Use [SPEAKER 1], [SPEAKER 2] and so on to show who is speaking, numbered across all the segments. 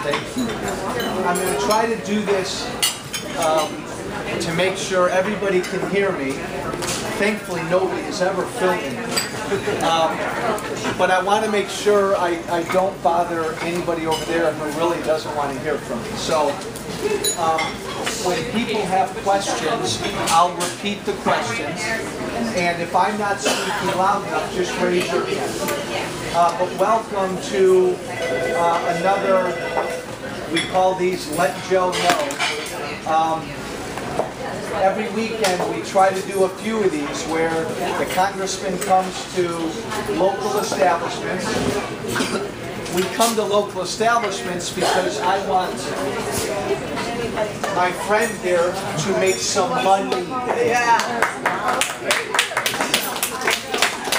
[SPEAKER 1] Thank you. I'm going to try to do this to make sure everybody can hear me. Thankfully, nobody has ever filmed me. But I want to make sure I don't bother anybody over there who really doesn't want to hear from me. So when people have questions, I'll repeat the questions. And if I'm not speaking loud enough, just raise your hand. But welcome to another, we call these Let Joe Know. Every weekend we try to do a few of these where the congressman comes to local establishments. We come to local establishments because I want my friend here to make some money.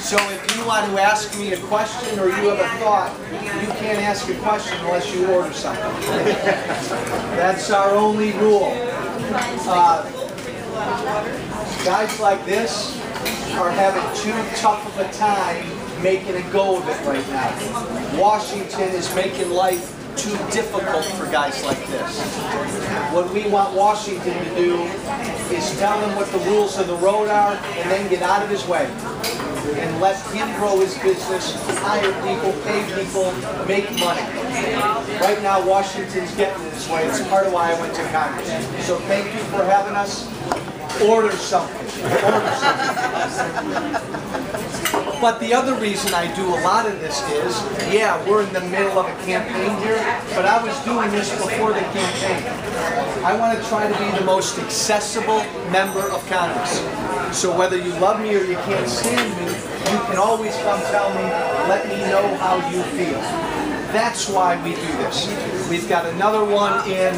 [SPEAKER 1] So if you want to ask me a question or you have a thought, you can't ask a question unless you order something. That's our only rule. Guys like this are having too tough of a time making a go of it right now. Washington is making life too difficult for guys like this. What we want Washington to do is tell him what the rules of the road are and then get out of his way. And let him grow his business, hire people, pay people, make money. Right now, Washington's getting in his way. It's part of why I went to Congress. So thank you for having us. Order something. Order something. But the other reason I do a lot of this is, yeah, we're in the middle of a campaign here, but I was doing this before the campaign. I want to try to be the most accessible member of Congress. So whether you love me or you can't stand me, you can always come tell me, let me know how you feel. That's why we do this. We've got another one in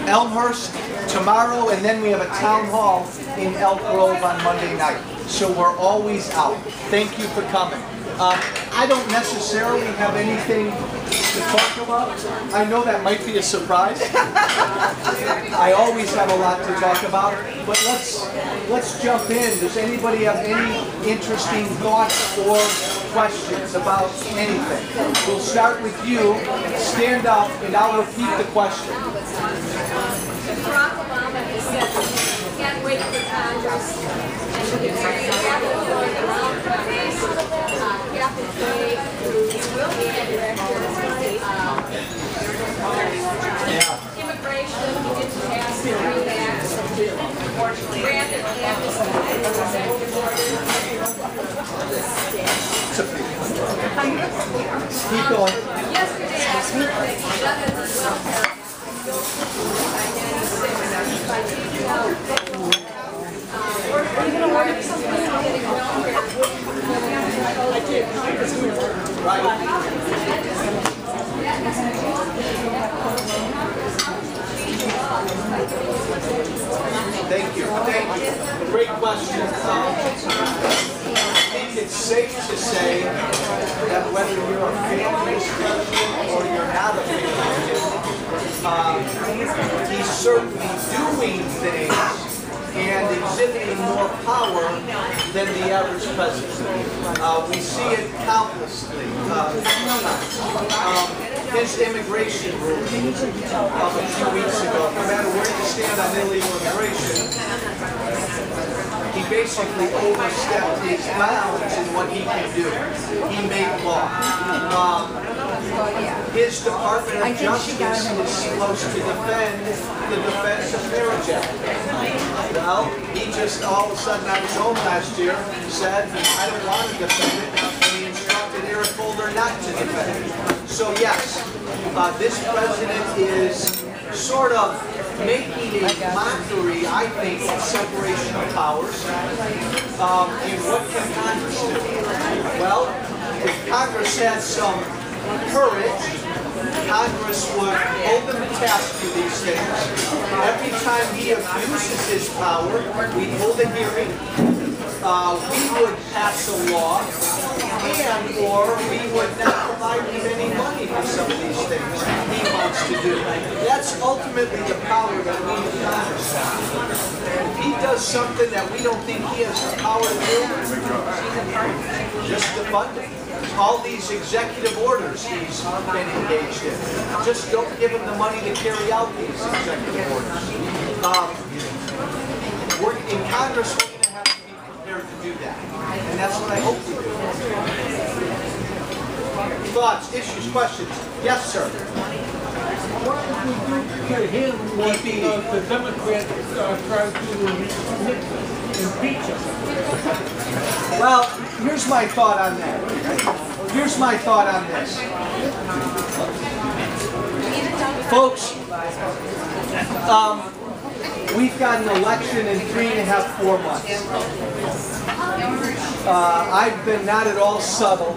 [SPEAKER 1] Elmhurst tomorrow, and then we have a town hall in Elk Grove on Monday night. So we're always out. Thank you for coming. I don't necessarily have anything to talk about. I know that might be a surprise. I always have a lot to talk about, but let's jump in. Does anybody have any interesting thoughts or questions about anything? We'll start with you. Stand up and I'll repeat the question.
[SPEAKER 2] Barack Obama has said that he can't wait for Congress and to cap and trade immigration, he didn't pass the Green Act, granted amnesty,
[SPEAKER 1] Keep going.
[SPEAKER 2] Yesterday, I heard that he doesn't welfare.
[SPEAKER 1] Thank you. Thank you. Great question. I think it's safe to say that whether you're a famous president or you're not a famous president, he's certainly doing things and exhibiting more power than the average president. We see it countlessly. His immigration ruling of a few weeks ago, no matter where you stand on illegal immigration, he basically overstepped his bounds in what he can do. He made law. His Department of Justice is supposed to defend the Defense of Marriage Act. Well, he just all of a sudden on his own last year said, I don't want to defend it, and he instructed Eric Holder not to defend it. So yes, this president is sort of making a mockery, I think, of separation of powers. And what can Congress do? Well, if Congress had some courage, Congress would hold him to task for these things. Every time he abuses his power, we hold a hearing. We would pass a law, and or we would not provide him any money for some of these things he wants to do. That's ultimately the power that we in Congress have. If he does does something that we don't think he has the power to do, just defund him. All these executive orders he's been engaged in, just don't give him the money to carry out these executive orders. In Congress, we're going to have to be prepared to do that, and that's what I hope we do. Thoughts, issues, questions? Yes, sir.
[SPEAKER 3] What did we do to him was the Democrats tried to impeach him?
[SPEAKER 1] Well, here's my thought on that. Here's my thought on this. Folks, we've got an election in 3.5, 4 months. I've been not at all subtle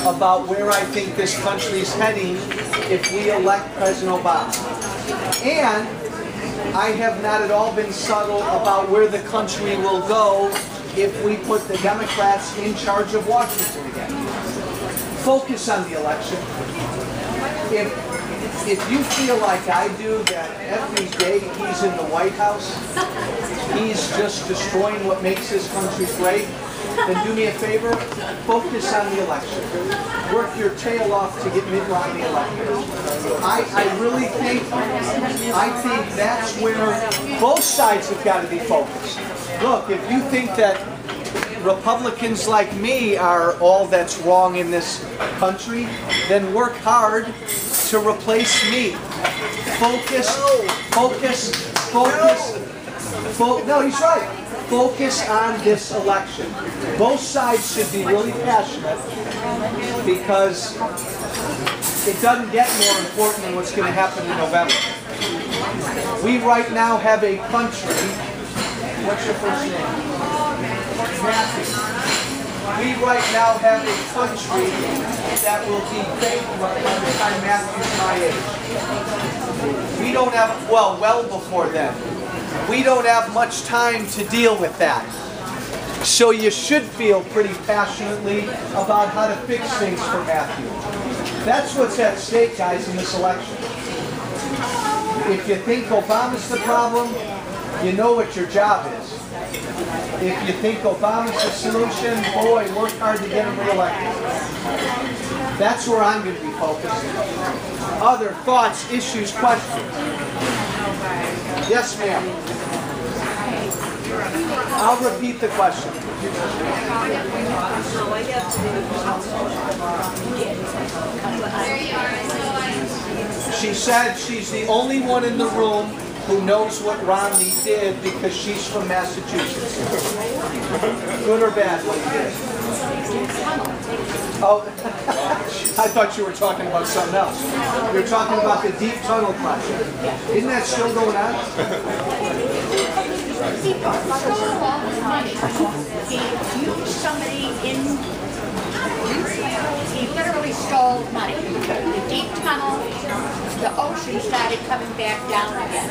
[SPEAKER 1] about where I think this country is heading if we elect President Obama. And I have not at all been subtle about where the country will go if we put the Democrats in charge of Washington again. Focus on the election. If you feel like I do that every day he's in the White House, he's just destroying what makes this country great, then do me a favor, focus on the election. Work your tail off to get Mitt Romney elected. I really think that's where both sides have got to be focused. Look, if you think that Republicans like me are all that's wrong in this country, then work hard to replace me. No, he's right. Focus on this election. Both sides should be really passionate because it doesn't get more important than what's going to happen in November. We right now have a country. What's your first name? Matthew. We right now have a country that will be bankrupt by the time Matthew's my age. We don't have, well before then. We don't have much time to deal with that. So you should feel pretty passionately about how to fix things for Matthew. That's what's at stake, guys, in this election. If you think Obama's the problem, you know what your job is. If you think Obama's the solution, boy, work hard to get him reelected. That's where I'm going to be focused. Other thoughts, issues, questions? Yes, ma'am. I'll repeat the question. She said she's the only one in the room who knows what Romney did because she's from Massachusetts. Good or bad, what he did? Oh, I thought you were talking about something else. You're talking about the deep tunnel project. Isn't that still going on?
[SPEAKER 4] He used somebody in, he literally stole money. The deep tunnel, the ocean started coming back down again.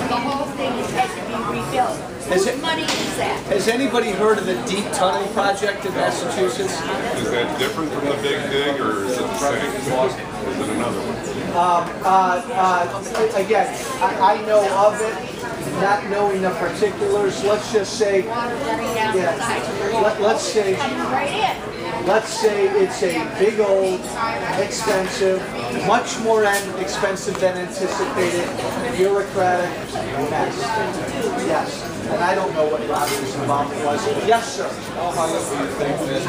[SPEAKER 4] The whole thing had to be rebuilt. Whose money is that?
[SPEAKER 1] Has anybody heard of the deep tunnel project in Massachusetts?
[SPEAKER 5] Is that different from the Big Dig, or is it the same? Is it another one?
[SPEAKER 1] Again, I know of it, not knowing the particulars. Let's just say, let's say it's a big old, expensive, much more expensive than anticipated, bureaucratic mess. Yes. And I don't know what Roger's involvement was. Yes, sir. How high up do you think this is?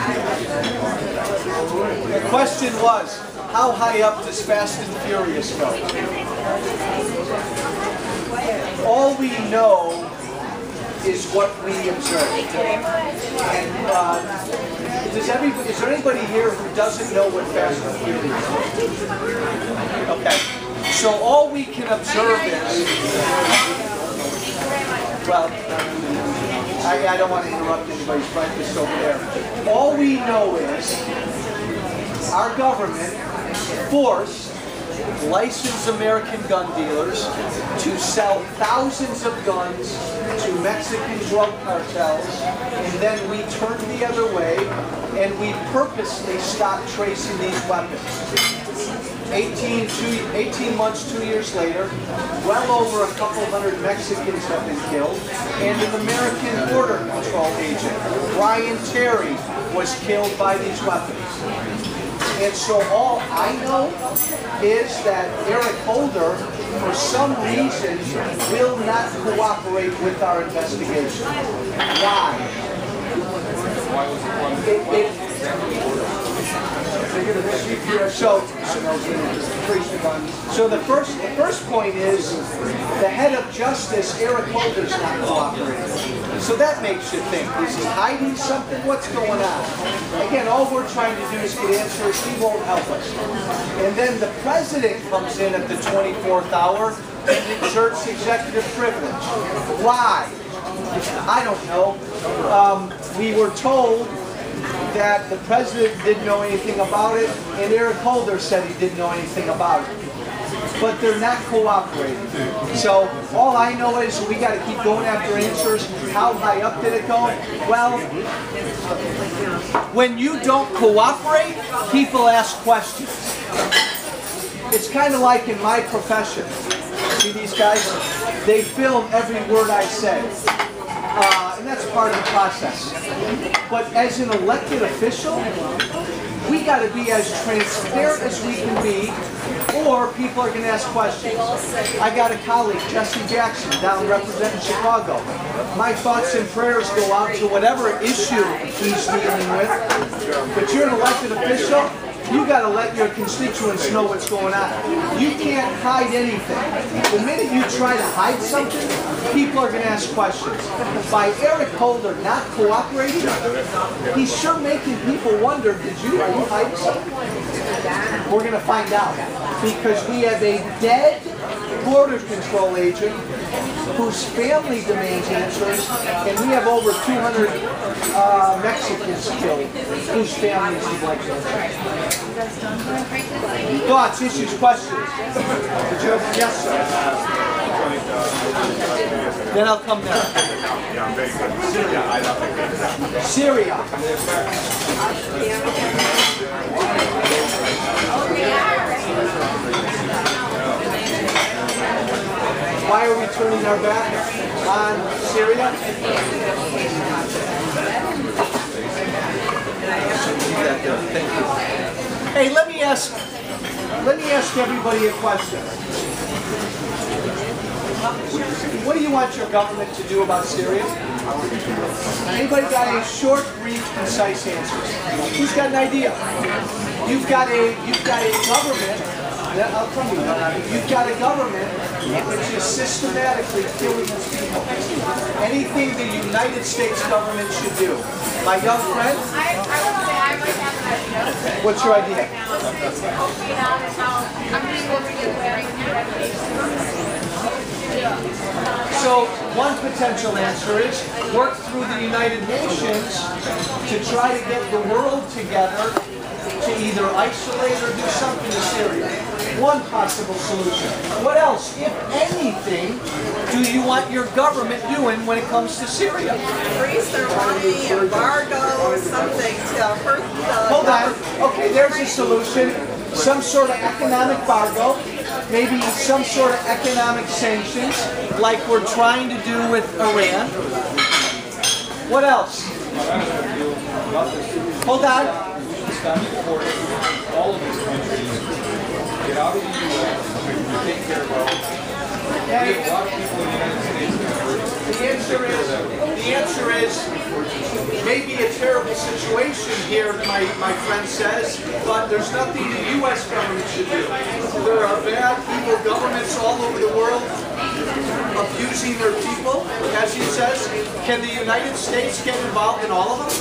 [SPEAKER 1] The question was, how high up does Fast and Furious go? All we know is what we observe. And is there anybody here who doesn't know what Fast and Furious is? Okay. So all we can observe is, well, I don't want to interrupt anybody's breakfast over there. All we know is our government forced licensed American gun dealers to sell thousands of guns to Mexican drug cartels, and then we turned the other way and we purposely stopped tracing these weapons. 18 months, 2 years later, well over a couple hundred Mexicans have been killed, and an American border control agent, Brian Terry, was killed by these weapons. And so all I know is that Eric Holder, for some reason, will not cooperate with our investigation. Why? So the first point is the head of justice, Eric Holder's not cooperating. So that makes you think, is he hiding something? What's going on? Again, all we're trying to do is get answers. He won't help us. And then the president comes in at the 24th hour and exerts executive privilege. Why? I don't know. We were told that the president didn't know anything about it, and Eric Holder said he didn't know anything about it. But they're not cooperating. So all I know is we got to keep going after answers. How high up did it go? Well, when you don't cooperate, people ask questions. It's kind of like in my profession. See these guys? They film every word I say. And that's part of the process. But as an elected official, we got to be as transparent as we can be, or people are going to ask questions. I got a colleague, Jesse Jackson, down representing Chicago. My thoughts and prayers go out to whatever issue he's dealing with. But you're an elected official, you got to let your constituents know what's going on. You can't hide anything. The minute you try to hide something, people are going to ask questions. By Eric Holder not cooperating, he's sure making people wonder, are you hiding something? We're going to find out. Because we have a dead border control agent whose family demands answers, and we have over 200 Mexicans killed whose families would like answers. Thoughts, issues, questions? Yes, sir. Then I'll come down. Syria. Why are we turning our back on Syria? Hey, let me ask everybody a question. What do you want your government to do about Syria? Anybody got any short, brief, concise answers? Who's got an idea? You've got a government. I'll come to you. You've got a government which is systematically killing its people. Anything the United States government should do. My young friend? What's your idea? So one potential answer is work through the United Nations to try to get the world together to either isolate or do something to Syria. One possible solution. What else, if anything, do you want your government doing when it comes to Syria?
[SPEAKER 6] Freeze their money, embargo, something to hurt the
[SPEAKER 1] Hold on. Okay, there's a solution. Some sort of economic embargo, maybe some sort of economic sanctions, like we're trying to do with Iran. What else? Hold on.
[SPEAKER 5] All of these countries get out of the U.S. take care of our own. We have a lot of people in the United States that are
[SPEAKER 1] The answer is maybe a terrible situation here, my friend says, but there's nothing the U.S. government should do. There are bad, evil governments all over the world abusing their people, as he says. Can the United States get involved in all of them?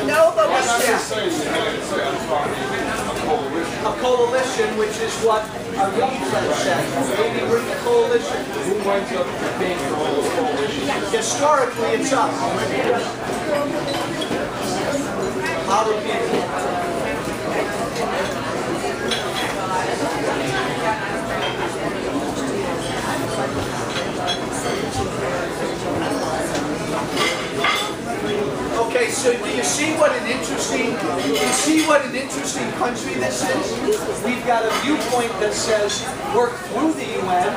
[SPEAKER 6] No, but we
[SPEAKER 1] A coalition, which is what our young friend said. Maybe bring a coalition.
[SPEAKER 5] Who winds up paying for all those coalitions?
[SPEAKER 1] Historically, it's us. Our people. Okay, So do you see what an interesting, country this is? We've got a viewpoint that says work through the UN,